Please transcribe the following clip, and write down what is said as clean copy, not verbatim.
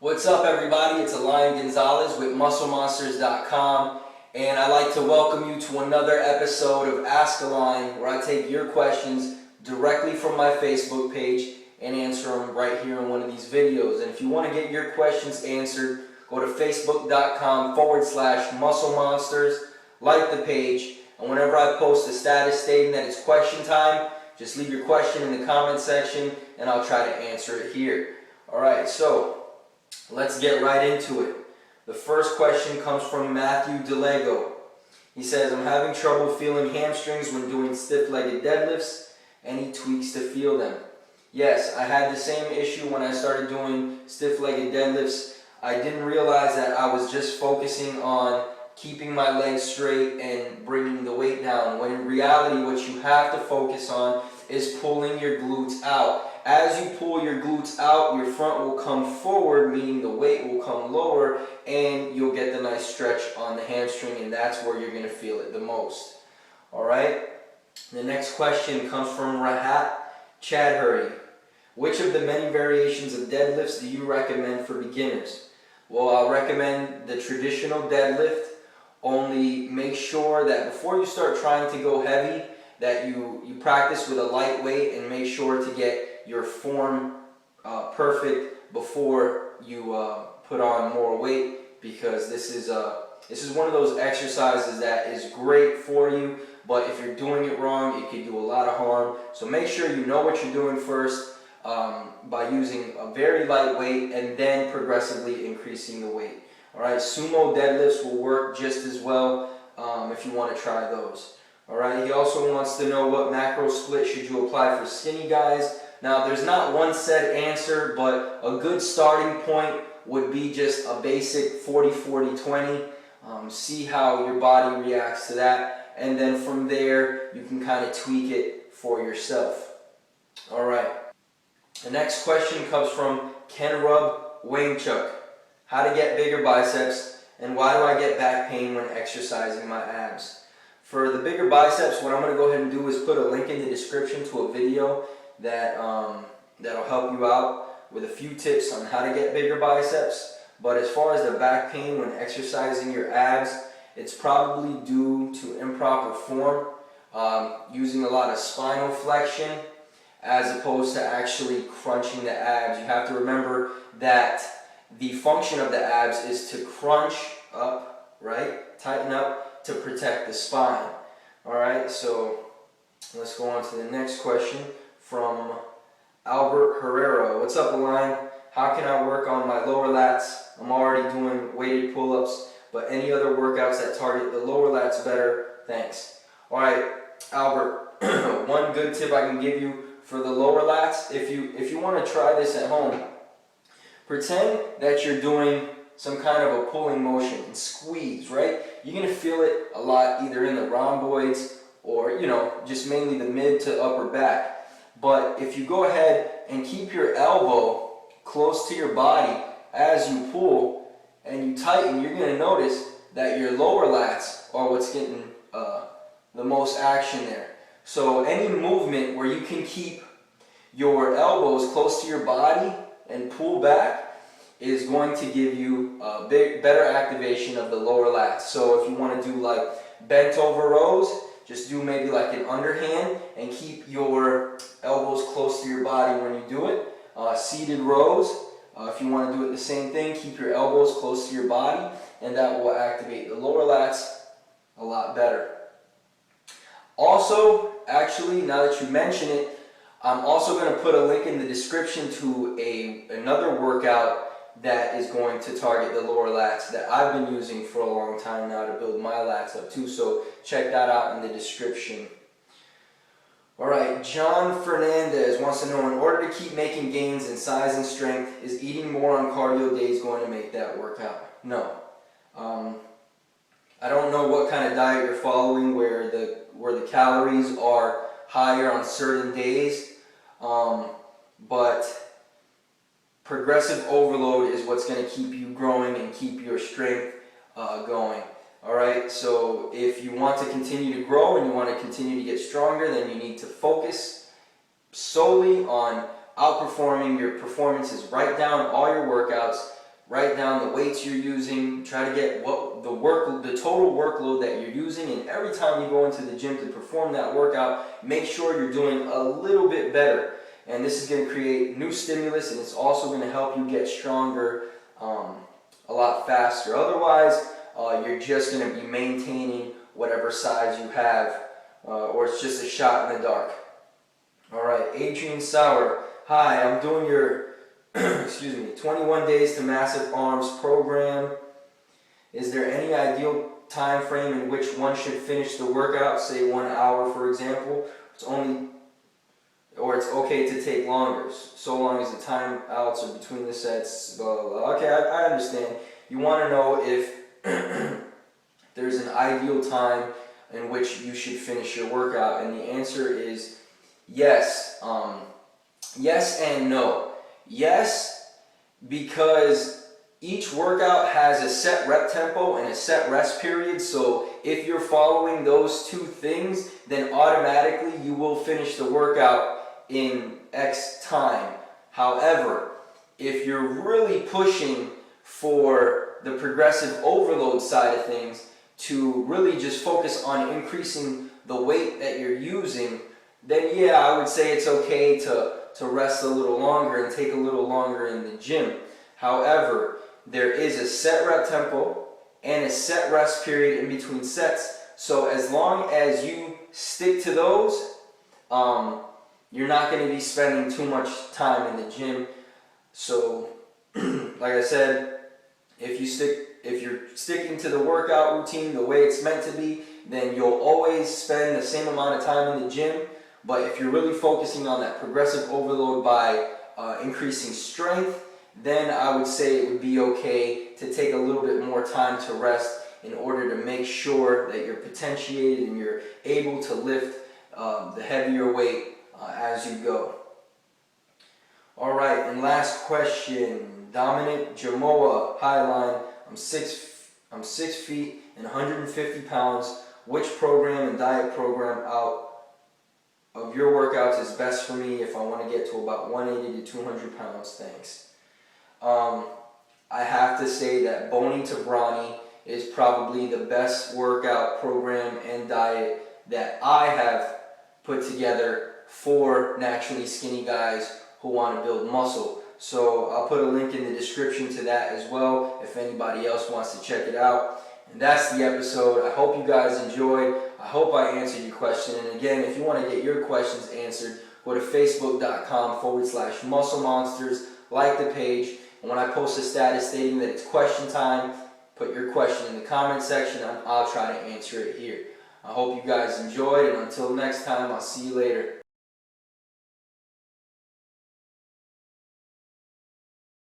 What's up, everybody? It's Alain Gonzalez with musclemonsters.com, and I'd like to welcome you to another episode of Ask Alain, where I take your questions directly from my Facebook page and answer them right here in one of these videos. And if you want to get your questions answered, go to facebook.com/musclemonsters, like the page, and whenever I post a status stating that it's question time, just leave your question in the comment section and I'll try to answer it here. Alright, so let's get right into it. The first question comes from Matthew DeLego. He says, I'm having trouble feeling hamstrings when doing stiff-legged deadlifts. Any tweaks to feel them? Yes, I had the same issue when I started doing stiff-legged deadlifts. I didn't realize that I was just focusing on keeping my legs straight and bringing the weight down, when in reality what you have to focus on is pulling your glutes out. As you pull your glutes out, your front will come forward, meaning the weight will come lower, and you'll get the nice stretch on the hamstring, and that's where you're going to feel it the most. Alright, the next question comes from Rahat Chadhuri. Which of the many variations of deadlifts do you recommend for beginners? Well, I'll recommend the traditional deadlift. Only make sure that before you start trying to go heavy, that you practice with a light weight and make sure to get your form perfect before you put on more weight, because this is one of those exercises that is great for you, but if you're doing it wrong, it could do a lot of harm. So make sure you know what you're doing first by using a very light weight and then progressively increasing the weight. Alright, sumo deadlifts will work just as well if you want to try those. Alright, he also wants to know what macro split should you apply for skinny guys. Now, there's not one set answer, but a good starting point would be just a basic 40-40-20. See how your body reacts to that, and then from there you can kind of tweak it for yourself. Alright, the next question comes from Ken Rub Wangchuk. How to get bigger biceps, and why do I get back pain when exercising my abs? For the bigger biceps, what I'm going to go ahead and do is put a link in the description to a video that'll help you out with a few tips on how to get bigger biceps. But as far as the back pain when exercising your abs, it's probably due to improper form, using a lot of spinal flexion as opposed to actually crunching the abs. You have to remember that the function of the abs is to crunch up, right? Tighten up to protect the spine. Alright, so let's go on to the next question from Albert Herrera. What's up, Alain? How can I work on my lower lats? I'm already doing weighted pull-ups, but any other workouts that target the lower lats better? Thanks. Alright, Albert, one good tip I can give you for the lower lats, if you want to try this at home, pretend that you're doing some kind of a pulling motion and squeeze, right? You're going to feel it a lot either in the rhomboids or, just mainly the mid to upper back. But if you go ahead and keep your elbow close to your body as you pull and you tighten, you're going to notice that your lower lats are what's getting the most action there. So any movement where you can keep your elbows close to your body and pull back is going to give you a better activation of the lower lats. So if you want to do like bent over rows, just do maybe like an underhand and keep your elbows close to your body when you do it. Seated rows, if you want to do it the same thing, keep your elbows close to your body, and that will activate the lower lats a lot better. Also, actually, now that you mention it, I'm also going to put a link in the description to another workout that is going to target the lower lats that I've been using for a long time now to build my lats up too, so check that out in the description. Alright, John Fernandez wants to know, in order to keep making gains in size and strength, is eating more on cardio days going to make that workout? No. I don't know what kind of diet you're following where the calories are higher on certain days, but progressive overload is what's going to keep you growing and keep your strength going. Alright, so if you want to continue to grow and you want to continue to get stronger, then you need to focus solely on outperforming your performances. Write down all your workouts, write down the weights you're using, try to get what the total workload that you're using, and every time you go into the gym to perform that workout, make sure you're doing a little bit better. And this is going to create new stimulus, and it's also going to help you get stronger a lot faster. Otherwise, you're just going to be maintaining whatever size you have, or it's just a shot in the dark. All right, Adrian Sauer. Hi, I'm doing your 21 days to massive arms program. Is there any ideal time frame in which one should finish the workout, say 1 hour for example? It's okay to take longer, so long as the time outs are between the sets, blah, blah, blah. Okay, I understand. You want to know if there's an ideal time in which you should finish your workout, and the answer is yes. Yes and no. Yes, because each workout has a set rep tempo and a set rest period, so if you're following those two things, then automatically you will finish the workout in X time. However, if you're really pushing for the progressive overload side of things, to really just focus on increasing the weight that you're using, then yeah, I would say it's okay to rest a little longer and take a little longer in the gym. However, there is a set rep tempo and a set rest period in between sets, so as long as you stick to those, you're not going to be spending too much time in the gym. So like I said, if you're sticking to the workout routine the way it's meant to be, then you'll always spend the same amount of time in the gym. But if you're really focusing on that progressive overload by increasing strength, then I would say it would be okay to take a little bit more time to rest in order to make sure that you're potentiated and you're able to lift the heavier weight as you go. All right, and last question, Dominic Jamoa. Hi, Alain. I'm 6 feet and 150 pounds. Which program and diet program out of your workouts is best for me if I want to get to about 180 to 200 pounds? Thanks. I have to say that Bony to Brawny is probably the best workout program and diet that I have put together for naturally skinny guys who want to build muscle. So I'll put a link in the description to that as well if anybody else wants to check it out. And that's the episode. I hope you guys enjoyed. I hope I answered your question. And again, if you want to get your questions answered, go to facebook.com/musclemonsters, like the page, and when I post a status stating that it's question time, put your question in the comment section and I'll try to answer it here. I hope you guys enjoyed, and until next time, I'll see you later.